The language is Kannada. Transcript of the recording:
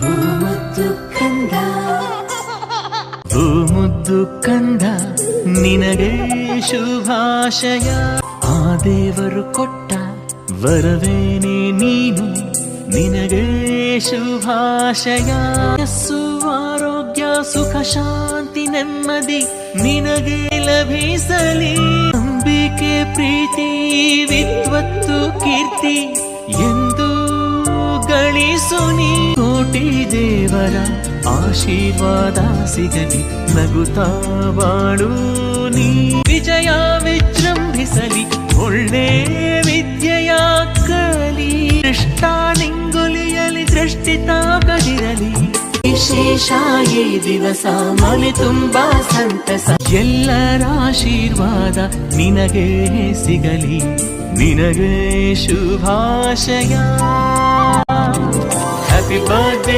ಮುದ್ದು ಕಂದ, ಮುದ್ದು ಕಂದ, ನಿನಗೆ ಶುಭಾಶಯ. ಆ ದೇವರು ಕೊಟ್ಟ ವರವೇನೆ ನೀನು, ನಿನಗೆ ಶುಭಾಶಯ. ಆರೋಗ್ಯ ಸುಖ ಶಾಂತಿ ನೆಮ್ಮದಿ ನಿನಗೆ ಲಭಿಸಲಿ. ನಂಬಿಕೆ ಪ್ರೀತಿ ವಿದ್ವತ್ತು ಕೀರ್ತಿ ಎಂದು ಗಳಿಸು ನೀ. ಕೋಟಿ ದೇವರ ಆಶೀರ್ವಾದ ಸಿಗಲಿ, ನಗುತ್ತಾ ಬಾಳು ನೀ. ವಿಜಯ ವಿಜೃಂಭಿಸಲಿ, ಒಳ್ಳೆ ವಿದ್ಯೆಯ ಕಲಿ. ದೃಷ್ಟ ನಿಂಗುಲಿಯಲಿ, ದೃಷ್ಟಿ ತಾಗದಿರಲಿ. ವಿಶೇಷ ಈ ದಿವಸ ಮನೆ ತುಂಬಾ ಸಂತಸ. ಎಲ್ಲರ ಆಶೀರ್ವಾದ ನಿನಗೆ ಸಿಗಲಿ, ನಿನಗೆ ಶುಭಾಶಯ. Happy birthday.